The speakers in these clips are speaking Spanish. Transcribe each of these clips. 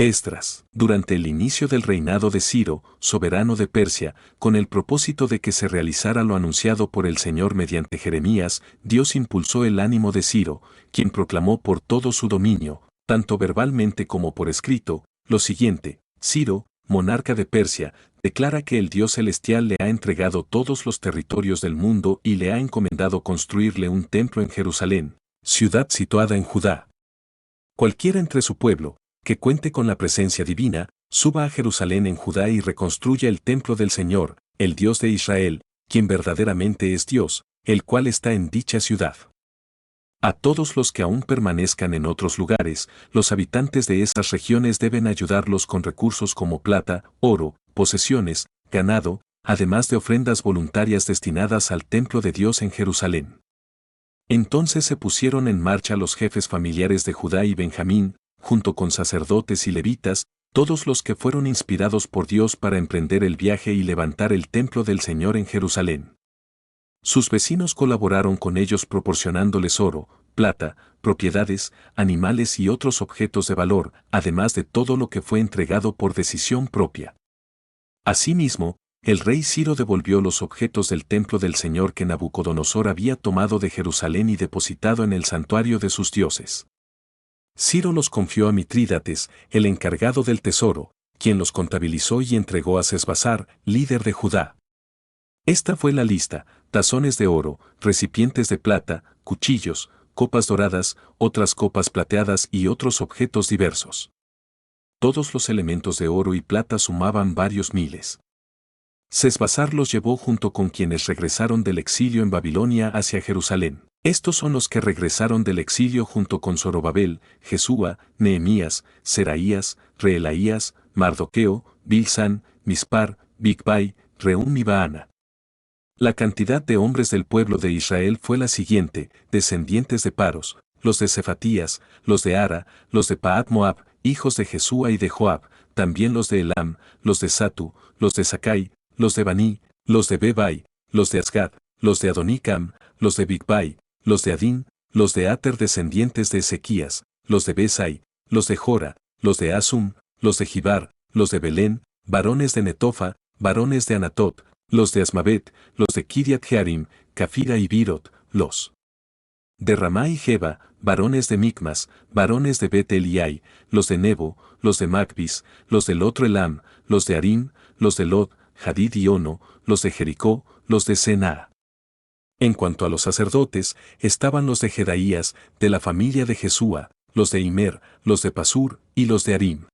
Esdras, durante el inicio del reinado de Ciro, soberano de Persia, con el propósito de que se realizara lo anunciado por el Señor mediante Jeremías, Dios impulsó el ánimo de Ciro, quien proclamó por todo su dominio, tanto verbalmente como por escrito, lo siguiente: Ciro, monarca de Persia, declara que el Dios celestial le ha entregado todos los territorios del mundo y le ha encomendado construirle un templo en Jerusalén, ciudad situada en Judá. Cualquiera entre su pueblo, que cuente con la presencia divina, suba a Jerusalén en Judá y reconstruya el templo del Señor, el Dios de Israel, quien verdaderamente es Dios, el cual está en dicha ciudad. A todos los que aún permanezcan en otros lugares, los habitantes de esas regiones deben ayudarlos con recursos como plata, oro, posesiones, ganado, además de ofrendas voluntarias destinadas al templo de Dios en Jerusalén. Entonces se pusieron en marcha los jefes familiares de Judá y Benjamín, junto con sacerdotes y levitas, todos los que fueron inspirados por Dios para emprender el viaje y levantar el templo del Señor en Jerusalén. Sus vecinos colaboraron con ellos proporcionándoles oro, plata, propiedades, animales y otros objetos de valor, además de todo lo que fue entregado por decisión propia. Asimismo, el rey Ciro devolvió los objetos del templo del Señor que Nabucodonosor había tomado de Jerusalén y depositado en el santuario de sus dioses. Ciro los confió a Mitrídates, el encargado del tesoro, quien los contabilizó y entregó a Sesbazar, líder de Judá. Esta fue la lista: tazones de oro, recipientes de plata, cuchillos, copas doradas, otras copas plateadas y otros objetos diversos. Todos los elementos de oro y plata sumaban varios miles. Sesbazar los llevó junto con quienes regresaron del exilio en Babilonia hacia Jerusalén. Estos son los que regresaron del exilio junto con Zorobabel, Jesúa, Nehemías, Seraías, Reelaías, Mardoqueo, Bilsán, Mispar, Bigvai, Rehum y Baana. La cantidad de hombres del pueblo de Israel fue la siguiente: descendientes de Paros, los de Cefatías, los de Ara, los de Pahat Moab, hijos de Jesúa y de Joab, también los de Elam, los de Satu, los de Sakai, los de Baní, los de Bebai, los de Asgad, los de Adonicam, los de Bigvai, los de Adín, los de Ater descendientes de Ezequías, los de Besai, los de Jora, los de Asum, los de Gibar, los de Belén, varones de Netofa, varones de Anatot, los de Asmavet, los de Kiriat Jearim, Cafira y Birot, los de Ramá y Jeba, varones de Micmas, varones de Bet Eliai, los de Nebo, los de Macbis, los del otro Elam, los de Arim, los de Lod, Hadid y Ono, los de Jericó, los de Senaa. En cuanto a los sacerdotes, estaban los de Jedaías, de la familia de Jesúa, los de Imer, los de Pasur y los de Arim.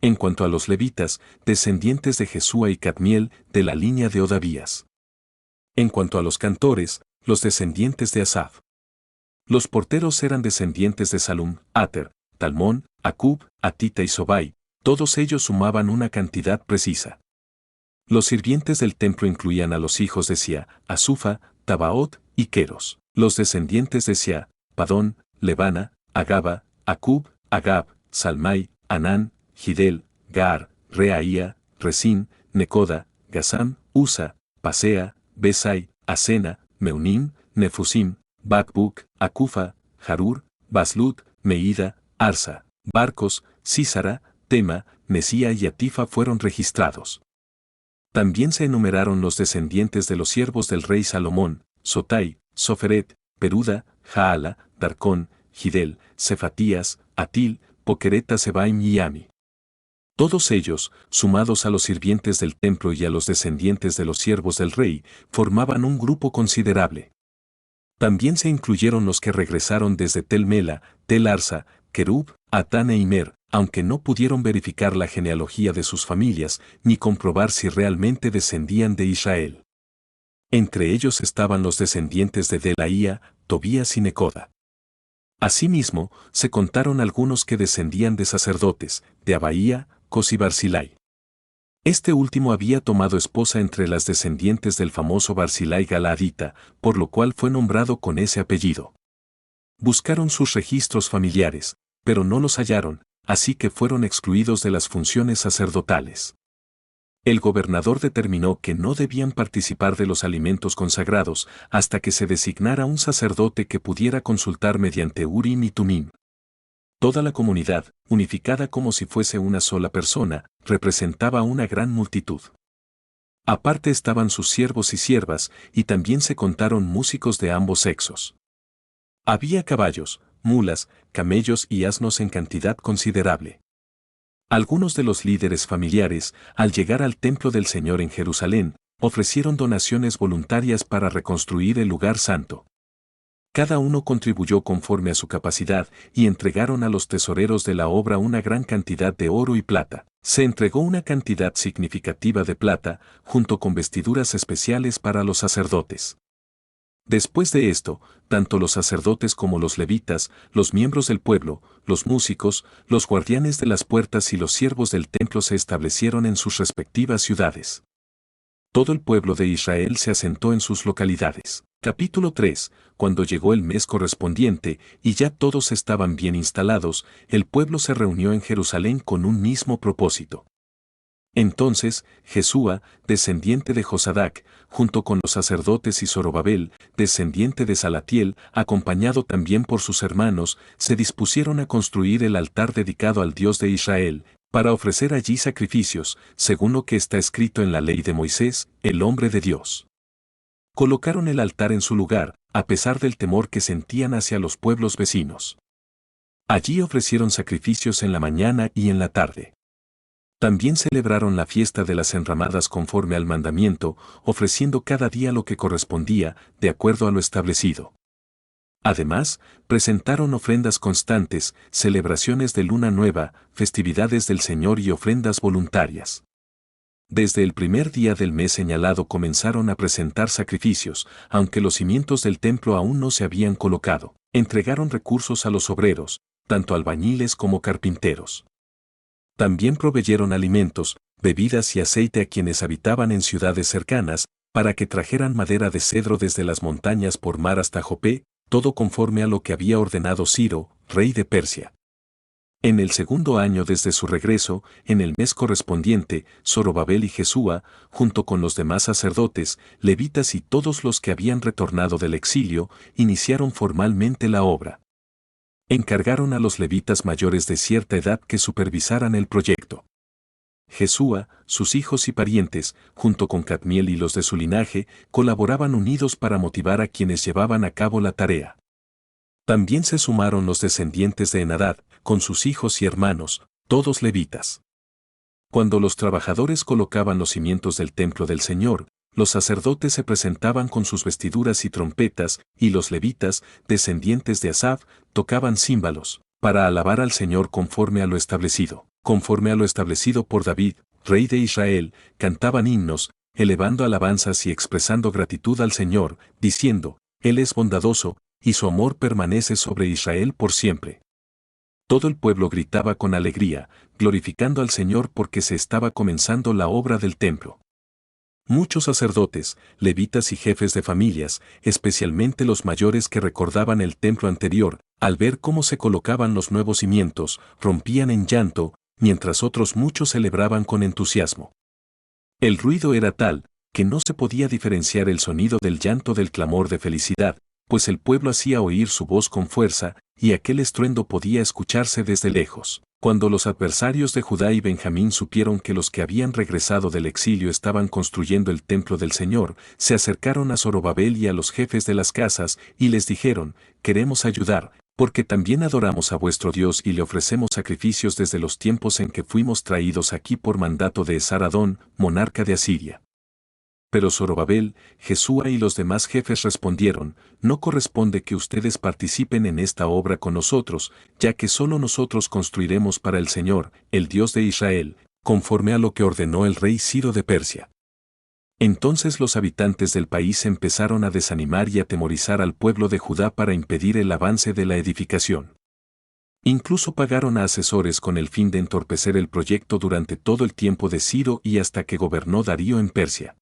En cuanto a los levitas, descendientes de Jesúa y Cadmiel, de la línea de Odavías. En cuanto a los cantores, los descendientes de Asaf. Los porteros eran descendientes de Salum, Ater, Talmón, Acub, Atita y Sobai, todos ellos sumaban una cantidad precisa. Los sirvientes del templo incluían a los hijos de Sia, Asufa, Tabaot y Queros. Los descendientes de Sia, Padón, Lebana, Agaba, Acub, Agab, Salmai, Anán, Gidel, Gar, Reaía, Resín, Necoda, Gazam, Usa, Pasea, Besai, Asena, Meunim, Nefusim, Bakbuk, Akufa, Harur, Baslut, Meida, Arsa, Barcos, Sísara, Tema, Nesía y Atifa fueron registrados. También se enumeraron los descendientes de los siervos del rey Salomón: Sotai, Soferet, Peruda, Jaala, Darcón, Gidel, Cefatías, Atil, Poquereta Sebaim y Ami. Todos ellos, sumados a los sirvientes del templo y a los descendientes de los siervos del rey, formaban un grupo considerable. También se incluyeron los que regresaron desde Tel Mela, Tel Arsa, Kerub, Atán e Imer, aunque no pudieron verificar la genealogía de sus familias ni comprobar si realmente descendían de Israel. Entre ellos estaban los descendientes de Delaía, Tobías y Necoda. Asimismo, se contaron algunos que descendían de sacerdotes, de Abaía, Cos y Barzilai. Este último había tomado esposa entre las descendientes del famoso Barzilai Galaadita, por lo cual fue nombrado con ese apellido. Buscaron sus registros familiares, pero no los hallaron, así que fueron excluidos de las funciones sacerdotales. El gobernador determinó que no debían participar de los alimentos consagrados hasta que se designara un sacerdote que pudiera consultar mediante Urim y Tumim. Toda la comunidad, unificada como si fuese una sola persona, representaba una gran multitud. Aparte estaban sus siervos y siervas, y también se contaron músicos de ambos sexos. Había caballos, mulas, camellos y asnos en cantidad considerable. Algunos de los líderes familiares, al llegar al templo del Señor en Jerusalén, ofrecieron donaciones voluntarias para reconstruir el lugar santo. Cada uno contribuyó conforme a su capacidad y entregaron a los tesoreros de la obra una gran cantidad de oro y plata. Se entregó una cantidad significativa de plata, junto con vestiduras especiales para los sacerdotes. Después de esto, tanto los sacerdotes como los levitas, los miembros del pueblo, los músicos, los guardianes de las puertas y los siervos del templo se establecieron en sus respectivas ciudades. Todo el pueblo de Israel se asentó en sus localidades. Capítulo 3. Cuando llegó el mes correspondiente y ya todos estaban bien instalados, el pueblo se reunió en Jerusalén con un mismo propósito. Entonces, Jesúa, descendiente de Josadac, junto con los sacerdotes y Zorobabel, descendiente de Salatiel, acompañado también por sus hermanos, se dispusieron a construir el altar dedicado al Dios de Israel, para ofrecer allí sacrificios, según lo que está escrito en la ley de Moisés, el hombre de Dios. Colocaron el altar en su lugar, a pesar del temor que sentían hacia los pueblos vecinos. Allí ofrecieron sacrificios en la mañana y en la tarde. También celebraron la fiesta de las enramadas conforme al mandamiento, ofreciendo cada día lo que correspondía, de acuerdo a lo establecido. Además, presentaron ofrendas constantes, celebraciones de luna nueva, festividades del Señor y ofrendas voluntarias. Desde el primer día del mes señalado comenzaron a presentar sacrificios, aunque los cimientos del templo aún no se habían colocado. Entregaron recursos a los obreros, tanto albañiles como carpinteros. También proveyeron alimentos, bebidas y aceite a quienes habitaban en ciudades cercanas, para que trajeran madera de cedro desde las montañas por mar hasta Jope, todo conforme a lo que había ordenado Ciro, rey de Persia. En el segundo año desde su regreso, en el mes correspondiente, Zorobabel y Jesúa, junto con los demás sacerdotes, levitas y todos los que habían retornado del exilio, iniciaron formalmente la obra. Encargaron a los levitas mayores de cierta edad que supervisaran el proyecto. Jesúa, sus hijos y parientes, junto con Cadmiel y los de su linaje, colaboraban unidos para motivar a quienes llevaban a cabo la tarea. También se sumaron los descendientes de Henadad, con sus hijos y hermanos, todos levitas. Cuando los trabajadores colocaban los cimientos del templo del Señor, los sacerdotes se presentaban con sus vestiduras y trompetas, y los levitas, descendientes de Asaf, tocaban címbalos, para alabar al Señor conforme a lo establecido. Conforme a lo establecido por David, rey de Israel, cantaban himnos, elevando alabanzas y expresando gratitud al Señor, diciendo, Él es bondadoso, y su amor permanece sobre Israel por siempre. Todo el pueblo gritaba con alegría, glorificando al Señor porque se estaba comenzando la obra del templo. Muchos sacerdotes, levitas y jefes de familias, especialmente los mayores que recordaban el templo anterior, al ver cómo se colocaban los nuevos cimientos, rompían en llanto, mientras otros muchos celebraban con entusiasmo. El ruido era tal, que no se podía diferenciar el sonido del llanto del clamor de felicidad, pues el pueblo hacía oír su voz con fuerza, y aquel estruendo podía escucharse desde lejos. Cuando los adversarios de Judá y Benjamín supieron que los que habían regresado del exilio estaban construyendo el templo del Señor, se acercaron a Zorobabel y a los jefes de las casas, y les dijeron, queremos ayudar, porque también adoramos a vuestro Dios y le ofrecemos sacrificios desde los tiempos en que fuimos traídos aquí por mandato de Esar-Adón, monarca de Asiria. Pero Zorobabel, Jesúa y los demás jefes respondieron, no corresponde que ustedes participen en esta obra con nosotros, ya que solo nosotros construiremos para el Señor, el Dios de Israel, conforme a lo que ordenó el rey Ciro de Persia. Entonces los habitantes del país empezaron a desanimar y atemorizar al pueblo de Judá para impedir el avance de la edificación. Incluso pagaron a asesores con el fin de entorpecer el proyecto durante todo el tiempo de Ciro y hasta que gobernó Darío en Persia.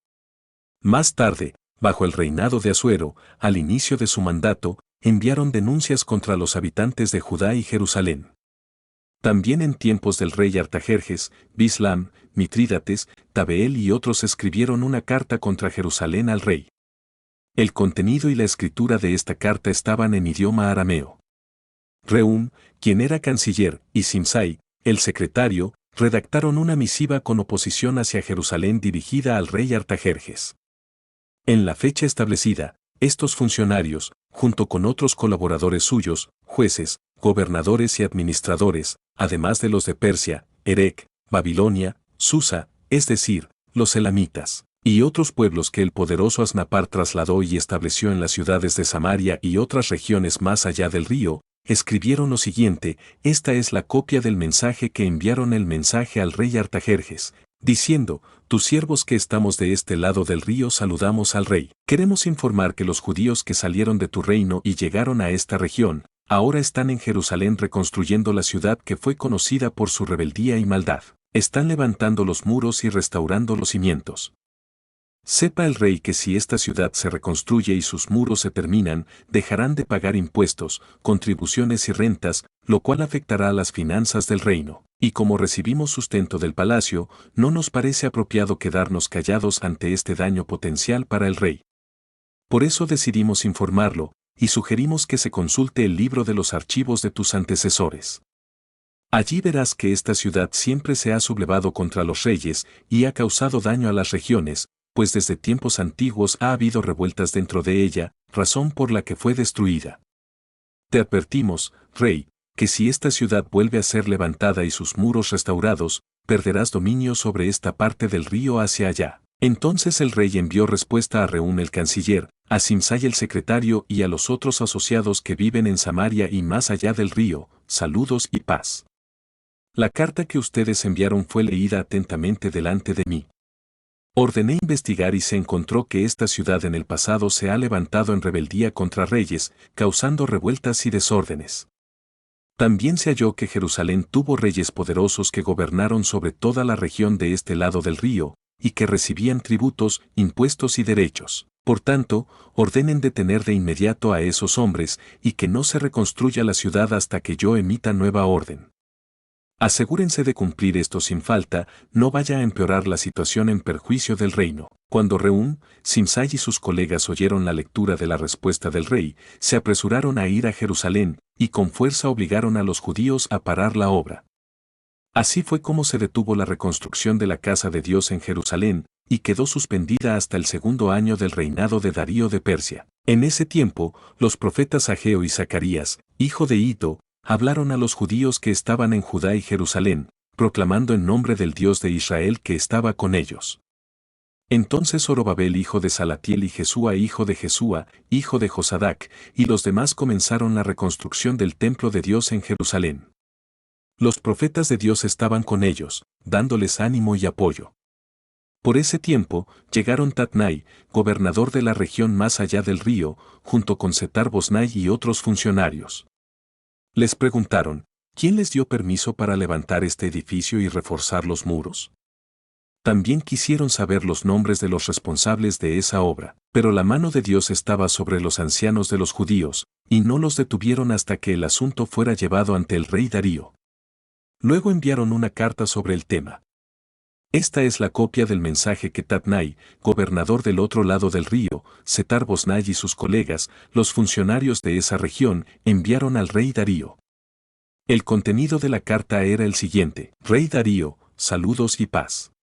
Más tarde, bajo el reinado de Asuero, al inicio de su mandato, enviaron denuncias contra los habitantes de Judá y Jerusalén. También en tiempos del rey Artajerjes, Bislam, Mitrídates, Tabeel y otros escribieron una carta contra Jerusalén al rey. El contenido y la escritura de esta carta estaban en idioma arameo. Rehum, quien era canciller, y Simsai, el secretario, redactaron una misiva con oposición hacia Jerusalén dirigida al rey Artajerjes. En la fecha establecida, estos funcionarios, junto con otros colaboradores suyos, jueces, gobernadores y administradores, además de los de Persia, Erech, Babilonia, Susa, es decir, los elamitas, y otros pueblos que el poderoso Asnapar trasladó y estableció en las ciudades de Samaria y otras regiones más allá del río, escribieron lo siguiente: esta es la copia del mensaje que enviaron el mensaje al rey Artajerjes, diciendo: tus siervos que estamos de este lado del río saludamos al rey. Queremos informar que los judíos que salieron de tu reino y llegaron a esta región, ahora están en Jerusalén reconstruyendo la ciudad que fue conocida por su rebeldía y maldad. Están levantando los muros y restaurando los cimientos. Sepa el rey que si esta ciudad se reconstruye y sus muros se terminan, dejarán de pagar impuestos, contribuciones y rentas, lo cual afectará a las finanzas del reino. Y como recibimos sustento del palacio, no nos parece apropiado quedarnos callados ante este daño potencial para el rey. Por eso decidimos informarlo, y sugerimos que se consulte el libro de los archivos de tus antecesores. Allí verás que esta ciudad siempre se ha sublevado contra los reyes y ha causado daño a las regiones, pues desde tiempos antiguos ha habido revueltas dentro de ella, razón por la que fue destruida. Te advertimos, rey, que si esta ciudad vuelve a ser levantada y sus muros restaurados, perderás dominio sobre esta parte del río hacia allá. Entonces el rey envió respuesta a Rehum el canciller, a Simsai el secretario y a los otros asociados que viven en Samaria y más allá del río: saludos y paz. La carta que ustedes enviaron fue leída atentamente delante de mí. Ordené investigar y se encontró que esta ciudad en el pasado se ha levantado en rebeldía contra reyes, causando revueltas y desórdenes. También se halló que Jerusalén tuvo reyes poderosos que gobernaron sobre toda la región de este lado del río, y que recibían tributos, impuestos y derechos. Por tanto, ordenen detener de inmediato a esos hombres y que no se reconstruya la ciudad hasta que yo emita nueva orden. Asegúrense de cumplir esto sin falta, no vaya a empeorar la situación en perjuicio del reino. Cuando Rehum, Simsai y sus colegas oyeron la lectura de la respuesta del rey, se apresuraron a ir a Jerusalén, y con fuerza obligaron a los judíos a parar la obra. Así fue como se detuvo la reconstrucción de la casa de Dios en Jerusalén, y quedó suspendida hasta el segundo año del reinado de Darío de Persia. En ese tiempo, los profetas Ageo y Zacarías, hijo de Iddo, hablaron a los judíos que estaban en Judá y Jerusalén, proclamando en nombre del Dios de Israel que estaba con ellos. Entonces Zorobabel hijo de Salatiel y Jesúa hijo de Jesúa, hijo de Josadac, y los demás comenzaron la reconstrucción del templo de Dios en Jerusalén. Los profetas de Dios estaban con ellos, dándoles ánimo y apoyo. Por ese tiempo, llegaron Tatnai, gobernador de la región más allá del río, junto con Setar-Boznai y otros funcionarios. Les preguntaron: ¿quién les dio permiso para levantar este edificio y reforzar los muros? También quisieron saber los nombres de los responsables de esa obra, pero la mano de Dios estaba sobre los ancianos de los judíos, y no los detuvieron hasta que el asunto fuera llevado ante el rey Darío. Luego enviaron una carta sobre el tema. Esta es la copia del mensaje que Tatnai, gobernador del otro lado del río, Setar-Boznai y sus colegas, los funcionarios de esa región, enviaron al rey Darío. El contenido de la carta era el siguiente: Rey Darío, saludos y paz.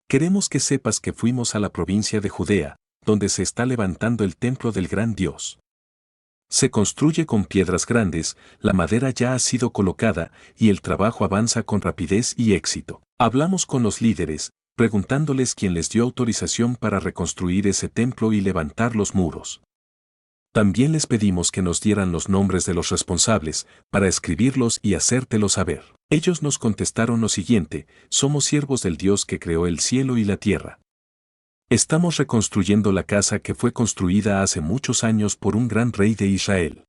Queremos que sepas que fuimos a la provincia de Judea, donde se está levantando el templo del gran Dios. Se construye con piedras grandes, la madera ya ha sido colocada y el trabajo avanza con rapidez y éxito. Hablamos con los líderes, preguntándoles quién les dio autorización para reconstruir ese templo y levantar los muros. También les pedimos que nos dieran los nombres de los responsables, para escribirlos y hacértelo saber. Ellos nos contestaron lo siguiente: somos siervos del Dios que creó el cielo y la tierra. Estamos reconstruyendo la casa que fue construida hace muchos años por un gran rey de Israel.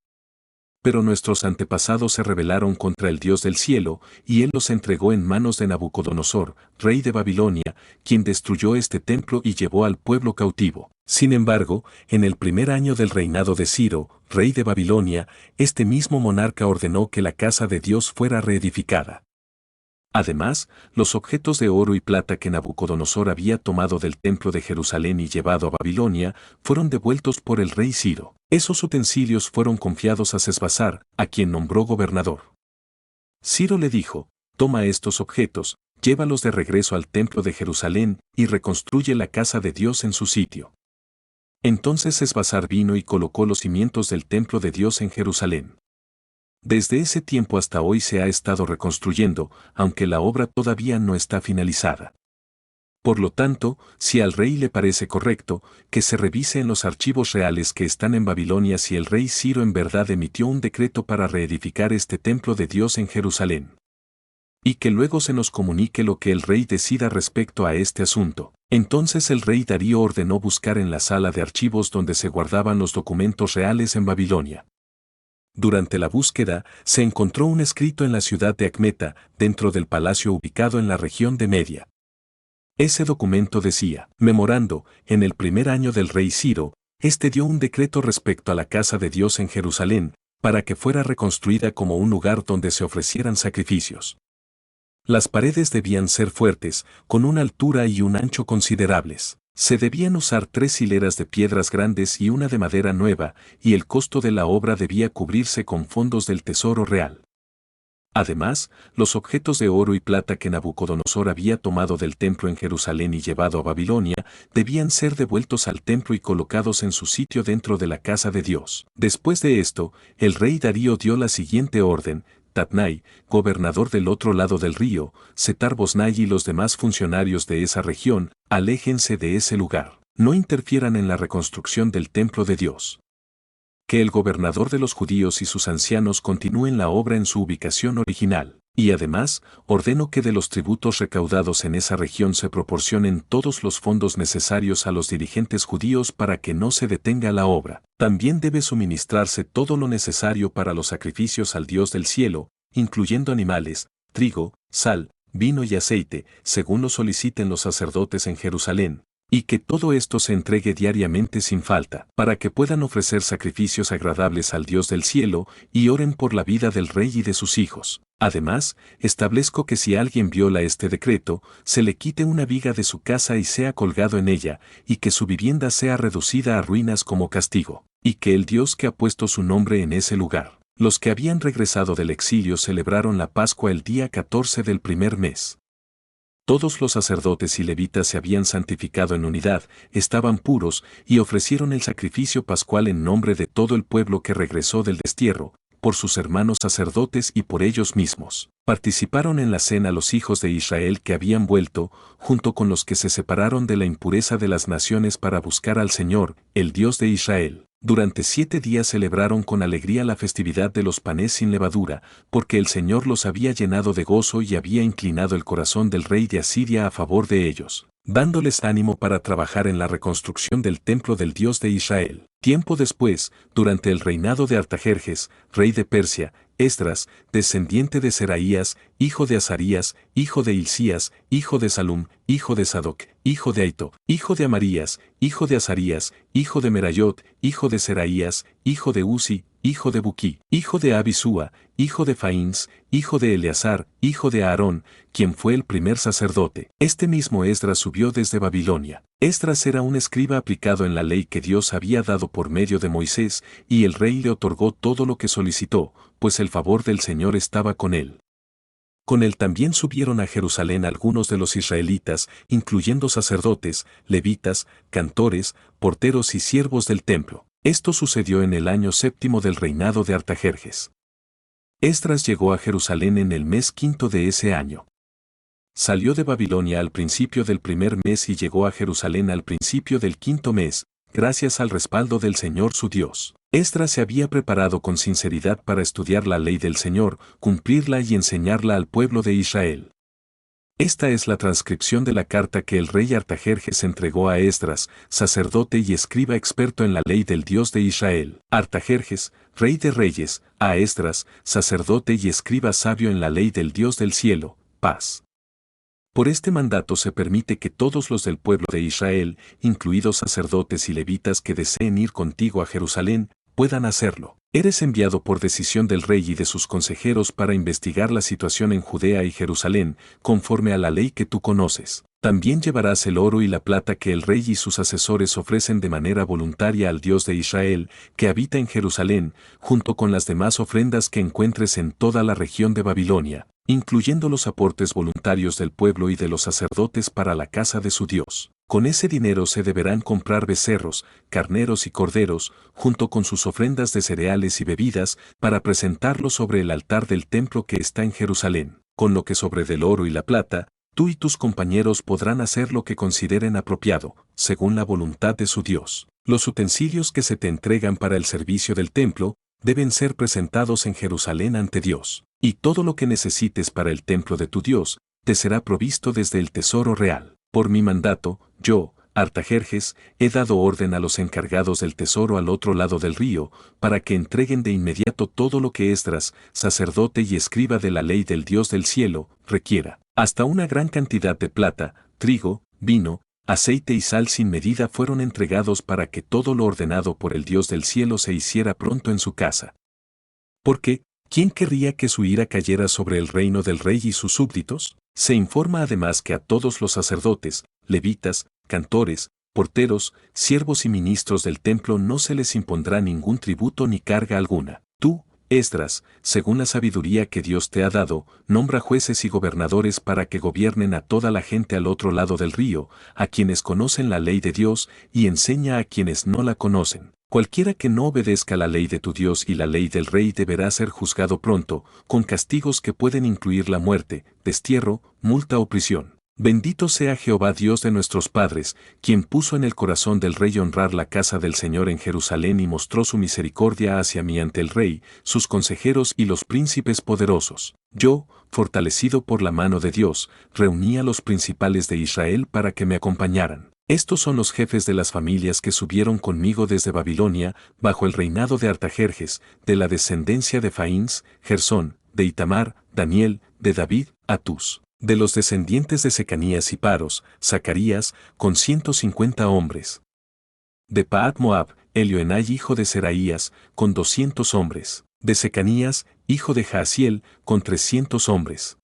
Pero nuestros antepasados se rebelaron contra el Dios del cielo, y él los entregó en manos de Nabucodonosor, rey de Babilonia, quien destruyó este templo y llevó al pueblo cautivo. Sin embargo, en el primer año del reinado de Ciro, rey de Babilonia, este mismo monarca ordenó que la casa de Dios fuera reedificada. Además, los objetos de oro y plata que Nabucodonosor había tomado del templo de Jerusalén y llevado a Babilonia, fueron devueltos por el rey Ciro. Esos utensilios fueron confiados a Sesbazar, a quien nombró gobernador. Ciro le dijo: toma estos objetos, llévalos de regreso al templo de Jerusalén y reconstruye la casa de Dios en su sitio. Entonces Sesbazar vino y colocó los cimientos del templo de Dios en Jerusalén. Desde ese tiempo hasta hoy se ha estado reconstruyendo, aunque la obra todavía no está finalizada. Por lo tanto, si al rey le parece correcto, que se revise en los archivos reales que están en Babilonia si el rey Ciro en verdad emitió un decreto para reedificar este templo de Dios en Jerusalén. Y que luego se nos comunique lo que el rey decida respecto a este asunto. Entonces el rey Darío ordenó buscar en la sala de archivos donde se guardaban los documentos reales en Babilonia. Durante la búsqueda, se encontró un escrito en la ciudad de Acmeta, dentro del palacio ubicado en la región de Media. Ese documento decía: memorando, en el primer año del rey Ciro, este dio un decreto respecto a la casa de Dios en Jerusalén, para que fuera reconstruida como un lugar donde se ofrecieran sacrificios. Las paredes debían ser fuertes, con una altura y un ancho considerables. Se debían usar 3 hileras de piedras grandes y una de madera nueva, y el costo de la obra debía cubrirse con fondos del tesoro real. Además, los objetos de oro y plata que Nabucodonosor había tomado del templo en Jerusalén y llevado a Babilonia, debían ser devueltos al templo y colocados en su sitio dentro de la casa de Dios. Después de esto, el rey Darío dio la siguiente orden: Tatnai, gobernador del otro lado del río, Setar-Bosnai y los demás funcionarios de esa región, aléjense de ese lugar. No interfieran en la reconstrucción del templo de Dios. Que el gobernador de los judíos y sus ancianos continúen la obra en su ubicación original. Y además, ordeno que de los tributos recaudados en esa región se proporcionen todos los fondos necesarios a los dirigentes judíos para que no se detenga la obra. También debe suministrarse todo lo necesario para los sacrificios al Dios del cielo, incluyendo animales, trigo, sal, vino y aceite, según lo soliciten los sacerdotes en Jerusalén. Y que todo esto se entregue diariamente sin falta, para que puedan ofrecer sacrificios agradables al Dios del cielo, y oren por la vida del rey y de sus hijos. Además, establezco que si alguien viola este decreto, se le quite una viga de su casa y sea colgado en ella, y que su vivienda sea reducida a ruinas como castigo, y que el Dios que ha puesto su nombre en ese lugar. Los que habían regresado del exilio celebraron la Pascua el día 14 del primer mes. Todos los sacerdotes y levitas se habían santificado en unidad, estaban puros, y ofrecieron el sacrificio pascual en nombre de todo el pueblo que regresó del destierro, por sus hermanos sacerdotes y por ellos mismos. Participaron en la cena los hijos de Israel que habían vuelto, junto con los que se separaron de la impureza de las naciones para buscar al Señor, el Dios de Israel. Durante 7 días celebraron con alegría la festividad de los panes sin levadura, porque el Señor los había llenado de gozo y había inclinado el corazón del rey de Asiria a favor de ellos, dándoles ánimo para trabajar en la reconstrucción del templo del Dios de Israel. Tiempo después, durante el reinado de Artajerjes, rey de Persia, Esdras, descendiente de Seraías, hijo de Azarías, hijo de Hilcías, hijo de Salum, hijo de Sadoc, hijo de Aito, hijo de Amarías, hijo de Azarías, hijo de Merayot, hijo de Seraías, hijo de Uzi, hijo de Buquí, hijo de Abisúa, hijo de Faíns, hijo de Eleazar, hijo de Aarón, quien fue el primer sacerdote. Este mismo Esdras subió desde Babilonia. Esdras era un escriba aplicado en la ley que Dios había dado por medio de Moisés, y el rey le otorgó todo lo que solicitó, pues el favor del Señor estaba con él. Con él también subieron a Jerusalén algunos de los israelitas, incluyendo sacerdotes, levitas, cantores, porteros y siervos del templo. Esto sucedió en el año 7 del reinado de Artajerjes. Esdras llegó a Jerusalén en el mes 5 de ese año. Salió de Babilonia al principio del primer mes y llegó a Jerusalén al principio del 5.º mes, gracias al respaldo del Señor su Dios. Esdras se había preparado con sinceridad para estudiar la ley del Señor, cumplirla y enseñarla al pueblo de Israel. Esta es la transcripción de la carta que el rey Artajerjes entregó a Esdras, sacerdote y escriba experto en la ley del Dios de Israel. Artajerjes, rey de reyes, a Esdras, sacerdote y escriba sabio en la ley del Dios del cielo, paz. Por este mandato se permite que todos los del pueblo de Israel, incluidos sacerdotes y levitas que deseen ir contigo a Jerusalén, puedan hacerlo. Eres enviado por decisión del rey y de sus consejeros para investigar la situación en Judea y Jerusalén, conforme a la ley que tú conoces. También llevarás el oro y la plata que el rey y sus asesores ofrecen de manera voluntaria al Dios de Israel, que habita en Jerusalén, junto con las demás ofrendas que encuentres en toda la región de Babilonia, incluyendo los aportes voluntarios del pueblo y de los sacerdotes para la casa de su Dios. Con ese dinero se deberán comprar becerros, carneros y corderos, junto con sus ofrendas de cereales y bebidas, para presentarlos sobre el altar del templo que está en Jerusalén. Con lo que sobre del oro y la plata, tú y tus compañeros podrán hacer lo que consideren apropiado, según la voluntad de su Dios. Los utensilios que se te entregan para el servicio del templo deben ser presentados en Jerusalén ante Dios, y todo lo que necesites para el templo de tu Dios te será provisto desde el tesoro real. Por mi mandato, yo, Artajerjes, he dado orden a los encargados del tesoro al otro lado del río, para que entreguen de inmediato todo lo que Esdras, sacerdote y escriba de la ley del Dios del cielo, requiera. Hasta una gran cantidad de plata, trigo, vino, aceite y sal sin medida fueron entregados para que todo lo ordenado por el Dios del cielo se hiciera pronto en su casa. Porque, ¿quién querría que su ira cayera sobre el reino del rey y sus súbditos? Se informa además que a todos los sacerdotes, levitas, cantores, porteros, siervos y ministros del templo no se les impondrá ningún tributo ni carga alguna. Tú, Esdras, según la sabiduría que Dios te ha dado, nombra jueces y gobernadores para que gobiernen a toda la gente al otro lado del río, a quienes conocen la ley de Dios, y enseña a quienes no la conocen. Cualquiera que no obedezca la ley de tu Dios y la ley del rey deberá ser juzgado pronto, con castigos que pueden incluir la muerte, destierro, multa o prisión. Bendito sea Jehová Dios de nuestros padres, quien puso en el corazón del rey honrar la casa del Señor en Jerusalén y mostró su misericordia hacia mí ante el rey, sus consejeros y los príncipes poderosos. Yo, fortalecido por la mano de Dios, reuní a los principales de Israel para que me acompañaran. Estos son los jefes de las familias que subieron conmigo desde Babilonia, bajo el reinado de Artajerjes, de la descendencia de Faíns, Gersón, de Itamar, Daniel, de David, Atus. De los descendientes de Secanías y Paros, Zacarías, con 150 hombres. De Pahat Moab, Elioenai hijo de Seraías, con 200 hombres. De Secanías, hijo de Jaasiel, con 300 hombres.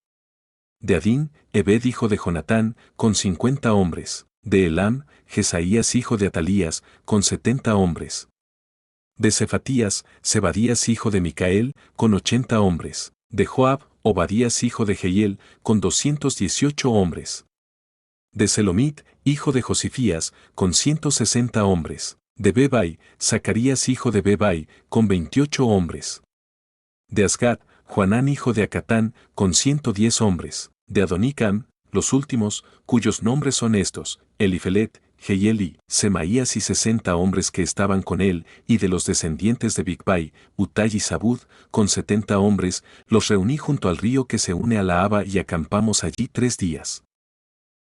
De Adín, Ebed hijo de Jonatán, con 50 hombres. De Elam, Jesaías hijo de Atalías, con 70 hombres. De Cefatías, Zebadías hijo de Micael, con 80 hombres. De Joab, Obadías hijo de Jehiel, con 218 hombres. De Selomit, hijo de Josifías, con 160 hombres. De Bebai, Zacarías hijo de Bebai, con 28 hombres. De Asgad, Joanán hijo de Acatán, con 110 hombres. De Adonicam, los últimos, cuyos nombres son estos, Elifelet, Jehiel y Semaías y 60 hombres que estaban con él, y de los descendientes de Bigvai, Utai y Zabud, con 70 hombres, los reuní junto al río que se une a la Aba y acampamos allí 3 días.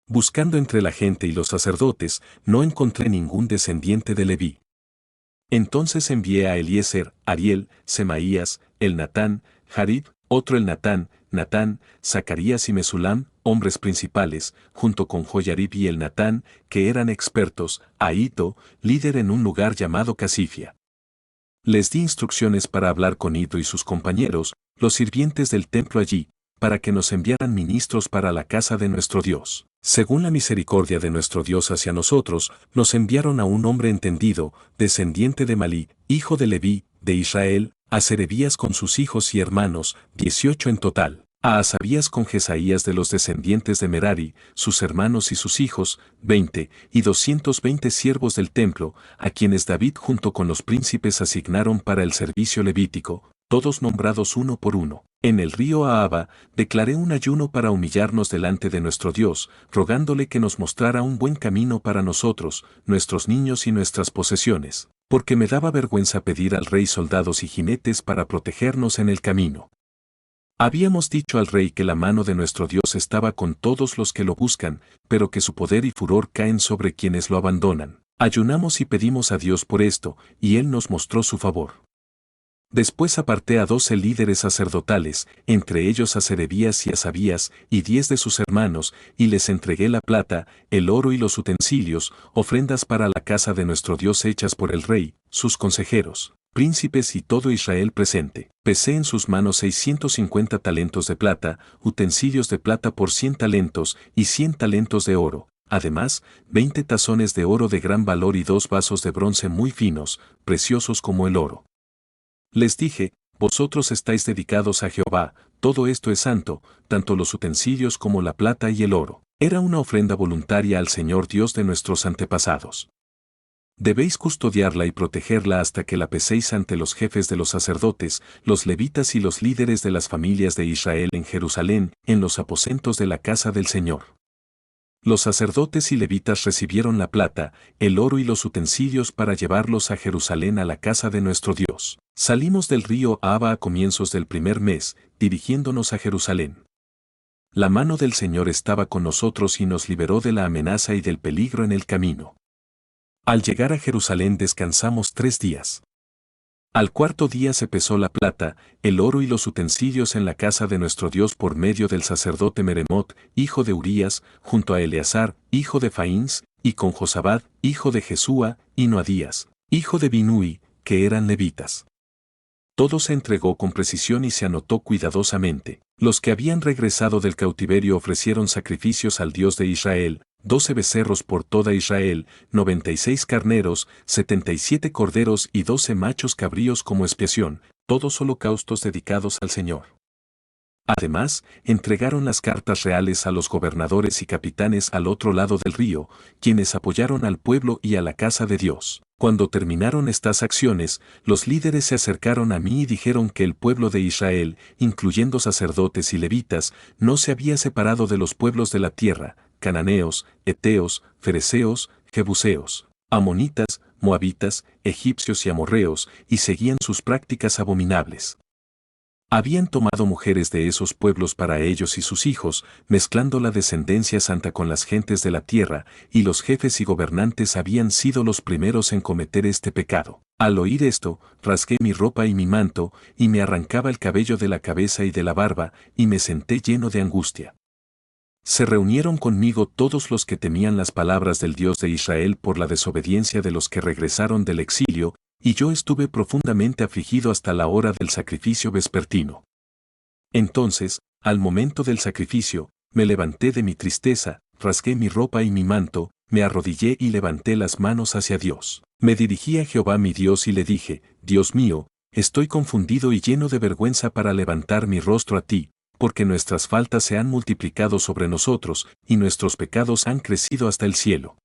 Buscando entre la gente y los sacerdotes, no encontré ningún descendiente de Leví. Entonces envié a Eliezer, Ariel, Semaías, Elnatán, Jarib, otro Elnatán, Natán, Zacarías y Mesulam, hombres principales, junto con Joyarib y Elnatán, que eran expertos, a Iddo, líder en un lugar llamado Casifia. Les di instrucciones para hablar con Iddo y sus compañeros, los sirvientes del templo allí, para que nos enviaran ministros para la casa de nuestro Dios. Según la misericordia de nuestro Dios hacia nosotros, nos enviaron a un hombre entendido, descendiente de Malí, hijo de Leví, de Israel, a Serebías con sus hijos y hermanos, 18 en total, a Asabías con Jesaías de los descendientes de Merari, sus hermanos y sus hijos, 20, y 220 siervos del templo, a quienes David junto con los príncipes asignaron para el servicio levítico, todos nombrados uno por uno. En el río Ahava, declaré un ayuno para humillarnos delante de nuestro Dios, rogándole que nos mostrara un buen camino para nosotros, nuestros niños y nuestras posesiones, porque me daba vergüenza pedir al rey soldados y jinetes para protegernos en el camino. Habíamos dicho al rey que la mano de nuestro Dios estaba con todos los que lo buscan, pero que su poder y furor caen sobre quienes lo abandonan. Ayunamos y pedimos a Dios por esto, y él nos mostró su favor. Después aparté a 12 líderes sacerdotales, entre ellos a Serebías y a Asabías, y 10 de sus hermanos, y les entregué la plata, el oro y los utensilios, ofrendas para la casa de nuestro Dios hechas por el rey, sus consejeros. príncipes y todo Israel presente. Pesé en sus manos 650 talentos de plata, utensilios de plata por 100 talentos y 100 talentos de oro. Además, 20 tazones de oro de gran valor y 2 vasos de bronce muy finos, preciosos como el oro. Les dije, vosotros estáis dedicados a Jehová, todo esto es santo, tanto los utensilios como la plata y el oro. Era una ofrenda voluntaria al Señor Dios de nuestros antepasados. Debéis custodiarla y protegerla hasta que la peséis ante los jefes de los sacerdotes, los levitas y los líderes de las familias de Israel en Jerusalén, en los aposentos de la casa del Señor. Los sacerdotes y levitas recibieron la plata, el oro y los utensilios para llevarlos a Jerusalén a la casa de nuestro Dios. Salimos del río Ahava a comienzos del primer mes, dirigiéndonos a Jerusalén. La mano del Señor estaba con nosotros y nos liberó de la amenaza y del peligro en el camino. Al llegar a Jerusalén descansamos 3 días. Al cuarto día se pesó la plata, el oro y los utensilios en la casa de nuestro Dios por medio del sacerdote Meremot, hijo de Urías, junto a Eleazar, hijo de Faíns, y con Josabad, hijo de Jesúa, y Noadías, hijo de Binui, que eran levitas. Todo se entregó con precisión y se anotó cuidadosamente. Los que habían regresado del cautiverio ofrecieron sacrificios al Dios de Israel, 12 becerros por toda Israel, 96 carneros, 77 corderos y 12 machos cabríos como expiación, todos holocaustos dedicados al Señor. Además, entregaron las cartas reales a los gobernadores y capitanes al otro lado del río, quienes apoyaron al pueblo y a la casa de Dios. Cuando terminaron estas acciones, los líderes se acercaron a mí y dijeron que el pueblo de Israel, incluyendo sacerdotes y levitas, no se había separado de los pueblos de la tierra, cananeos, heteos, fereceos, jebuseos, amonitas, moabitas, egipcios y amorreos, y seguían sus prácticas abominables. Habían tomado mujeres de esos pueblos para ellos y sus hijos, mezclando la descendencia santa con las gentes de la tierra, y los jefes y gobernantes habían sido los primeros en cometer este pecado. Al oír esto, rasgué mi ropa y mi manto, y me arrancaba el cabello de la cabeza y de la barba, y me senté lleno de angustia. Se reunieron conmigo todos los que temían las palabras del Dios de Israel por la desobediencia de los que regresaron del exilio, y yo estuve profundamente afligido hasta la hora del sacrificio vespertino. Entonces, al momento del sacrificio, me levanté de mi tristeza, rasgué mi ropa y mi manto, me arrodillé y levanté las manos hacia Dios. Me dirigí a Jehová mi Dios y le dije, Dios mío, estoy confundido y lleno de vergüenza para levantar mi rostro a ti, porque nuestras faltas se han multiplicado sobre nosotros, y nuestros pecados han crecido hasta el cielo.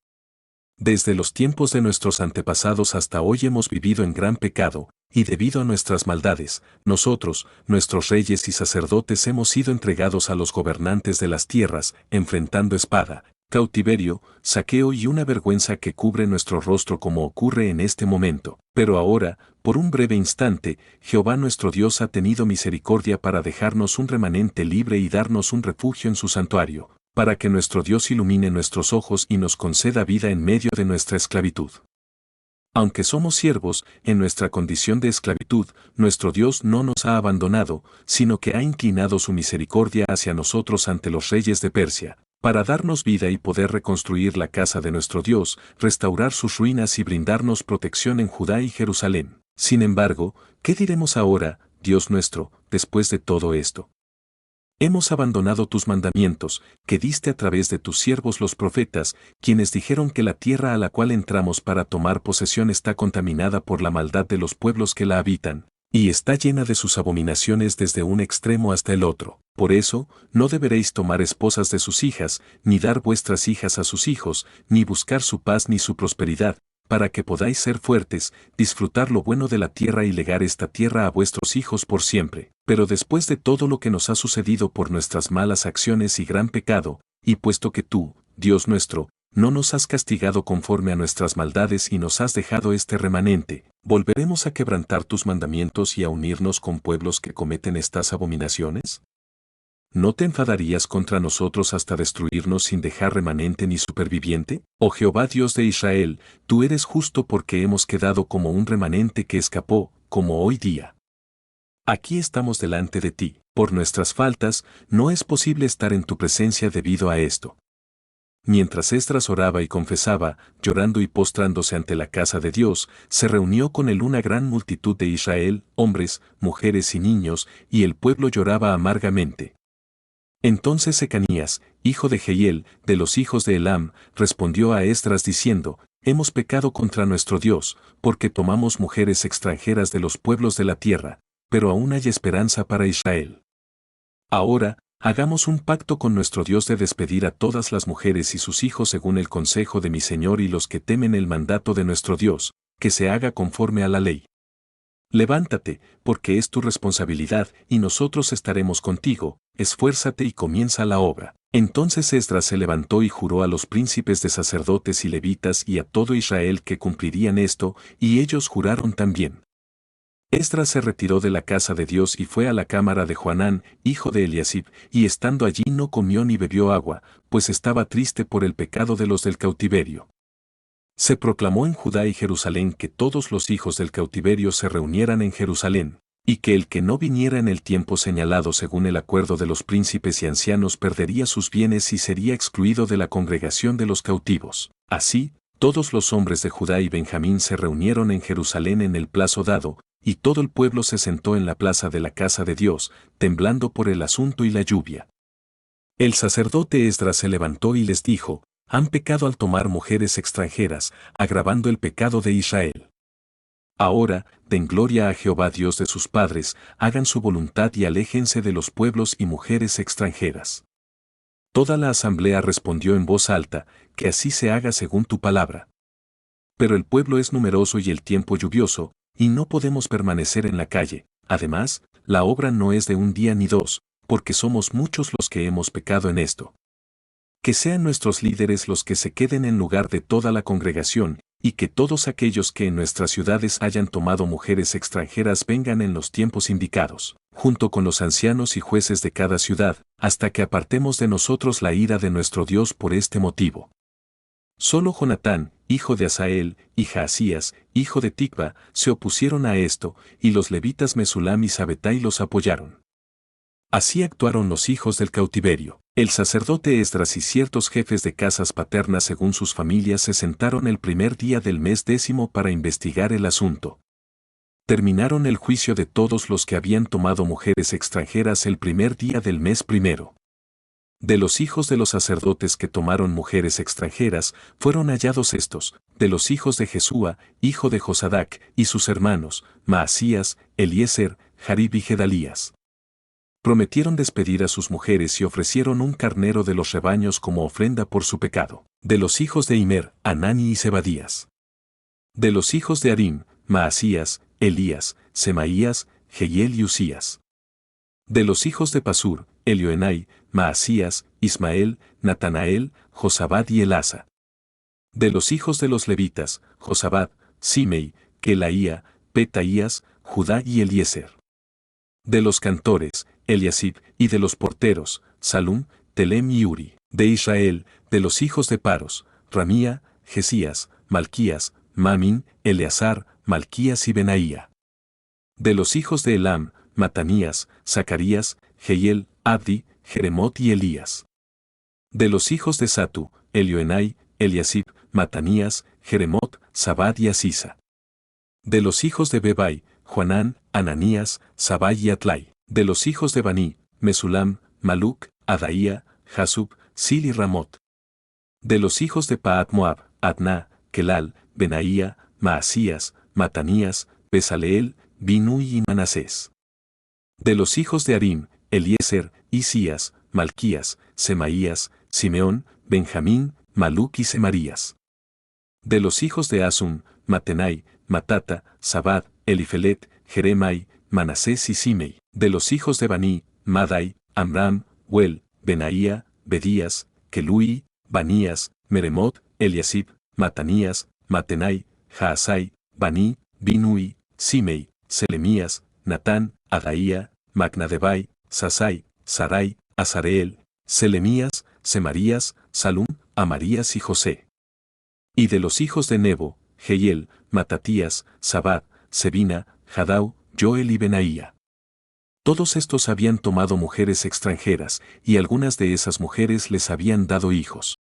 Desde los tiempos de nuestros antepasados hasta hoy hemos vivido en gran pecado, y debido a nuestras maldades, nosotros, nuestros reyes y sacerdotes hemos sido entregados a los gobernantes de las tierras, enfrentando espada, cautiverio, saqueo y una vergüenza que cubre nuestro rostro como ocurre en este momento. Pero ahora, por un breve instante, Jehová nuestro Dios ha tenido misericordia para dejarnos un remanente libre y darnos un refugio en su santuario, para que nuestro Dios ilumine nuestros ojos y nos conceda vida en medio de nuestra esclavitud. Aunque somos siervos, en nuestra condición de esclavitud, nuestro Dios no nos ha abandonado, sino que ha inclinado su misericordia hacia nosotros ante los reyes de Persia, para darnos vida y poder reconstruir la casa de nuestro Dios, restaurar sus ruinas y brindarnos protección en Judá y Jerusalén. Sin embargo, ¿qué diremos ahora, Dios nuestro, después de todo esto? Hemos abandonado tus mandamientos, que diste a través de tus siervos los profetas, quienes dijeron que la tierra a la cual entramos para tomar posesión está contaminada por la maldad de los pueblos que la habitan, y está llena de sus abominaciones desde un extremo hasta el otro. Por eso, no deberéis tomar esposas de sus hijas, ni dar vuestras hijas a sus hijos, ni buscar su paz ni su prosperidad, para que podáis ser fuertes, disfrutar lo bueno de la tierra y legar esta tierra a vuestros hijos por siempre. Pero después de todo lo que nos ha sucedido por nuestras malas acciones y gran pecado, y puesto que tú, Dios nuestro, no nos has castigado conforme a nuestras maldades y nos has dejado este remanente, ¿volveremos a quebrantar tus mandamientos y a unirnos con pueblos que cometen estas abominaciones? ¿No te enfadarías contra nosotros hasta destruirnos sin dejar remanente ni superviviente? Oh Jehová Dios de Israel, tú eres justo porque hemos quedado como un remanente que escapó, como hoy día. Aquí estamos delante de ti, por nuestras faltas, no es posible estar en tu presencia debido a esto. Mientras Esdras oraba y confesaba, llorando y postrándose ante la casa de Dios, se reunió con él una gran multitud de Israel, hombres, mujeres y niños, y el pueblo lloraba amargamente. Entonces Secanías, hijo de Jehiel, de los hijos de Elam, respondió a Esdras diciendo: Hemos pecado contra nuestro Dios, porque tomamos mujeres extranjeras de los pueblos de la tierra, pero aún hay esperanza para Israel. Ahora, hagamos un pacto con nuestro Dios de despedir a todas las mujeres y sus hijos según el consejo de mi Señor y los que temen el mandato de nuestro Dios, que se haga conforme a la ley. Levántate, porque es tu responsabilidad, y nosotros estaremos contigo, esfuérzate y comienza la obra. Entonces Esdras se levantó y juró a los príncipes de sacerdotes y levitas y a todo Israel que cumplirían esto, y ellos juraron también. Esdras se retiró de la casa de Dios y fue a la cámara de Johanán, hijo de Eliasib, y estando allí no comió ni bebió agua, pues estaba triste por el pecado de los del cautiverio. Se proclamó en Judá y Jerusalén que todos los hijos del cautiverio se reunieran en Jerusalén, y que el que no viniera en el tiempo señalado según el acuerdo de los príncipes y ancianos perdería sus bienes y sería excluido de la congregación de los cautivos. Así, todos los hombres de Judá y Benjamín se reunieron en Jerusalén en el plazo dado, y todo el pueblo se sentó en la plaza de la casa de Dios, temblando por el asunto y la lluvia. El sacerdote Esdras se levantó y les dijo: Han pecado al tomar mujeres extranjeras, agravando el pecado de Israel. Ahora, den gloria a Jehová Dios de sus padres, hagan su voluntad y aléjense de los pueblos y mujeres extranjeras. Toda la asamblea respondió en voz alta: Que así se haga según tu palabra. Pero el pueblo es numeroso y el tiempo lluvioso, y no podemos permanecer en la calle. Además, la obra no es de un día ni dos, porque somos muchos los que hemos pecado en esto. Que sean nuestros líderes los que se queden en lugar de toda la congregación, y que todos aquellos que en nuestras ciudades hayan tomado mujeres extranjeras vengan en los tiempos indicados, junto con los ancianos y jueces de cada ciudad, hasta que apartemos de nosotros la ira de nuestro Dios por este motivo. Solo Jonatán, hijo de Asael, y Jaasías, hijo de Tikva, se opusieron a esto, y los levitas Mesulam y Sabetai los apoyaron. Así actuaron los hijos del cautiverio. El sacerdote Esdras y ciertos jefes de casas paternas según sus familias se sentaron el primer día del mes 10 para investigar el asunto. Terminaron el juicio de todos los que habían tomado mujeres extranjeras el primer día del mes primero. De los hijos de los sacerdotes que tomaron mujeres extranjeras, fueron hallados estos: de los hijos de Jesúa, hijo de Josadac, y sus hermanos, Maasías, Eliezer, Jarib y Gedalías. Prometieron despedir a sus mujeres y ofrecieron un carnero de los rebaños como ofrenda por su pecado. De los hijos de Imer, Anani y Zebadías. De los hijos de Harim, Maasías, Elías, Semaías, Jehiel y Usías. De los hijos de Pasur, Elioenai, Maasías, Ismael, Natanael, Josabad y Elasa. De los hijos de los levitas, Josabad, Simei, Kelaía, Petaías, Judá y Eliezer. De los cantores, Eliasib, y de los porteros, Salum, Telem y Uri. De Israel, de los hijos de Paros, Ramía, Jesías, Malquías, Mamin, Eleazar, Malquías y Benaía. De los hijos de Elam, Matanías, Zacarías, Jehiel, Abdi, Jeremot y Elías. De los hijos de Satu, Elioenai, Eliasib, Matanías, Jeremot, Zabad y Asisa. De los hijos de Bebai, Joanán, Ananías, Sabai y Atlai. De los hijos de Baní, Mesulam, Maluc, Adaía, Jasub, Sil y Ramot. De los hijos de Paat Moab, Adná, Kelal, Benaía, Maasías, Matanías, Besaleel, Binui y Manasés. De los hijos de Harim, Eliezer, Isías, Malquías, Semaías, Simeón, Benjamín, Maluc y Semarías. De los hijos de Asum, Matenai, Matata, Zabad, Elifelet, Jeremai, Manasés y Simei. De los hijos de Baní, Madai, Amram, Huel, Benaía, Bedías, Kelui, Banías, Meremot, Eliasib, Matanías, Matenai, Jaasai, Baní, Binui, Simei, Selemías, Natán, Adaía, Macnadebai, Sasai, Sarai, Azareel, Selemías, Semarías, Salum, Amarías y José. Y de los hijos de Nebo, Jehiel, Matatías, Zabad, Sebina, Jadau, Joel y Benaía. Todos estos habían tomado mujeres extranjeras, y algunas de esas mujeres les habían dado hijos.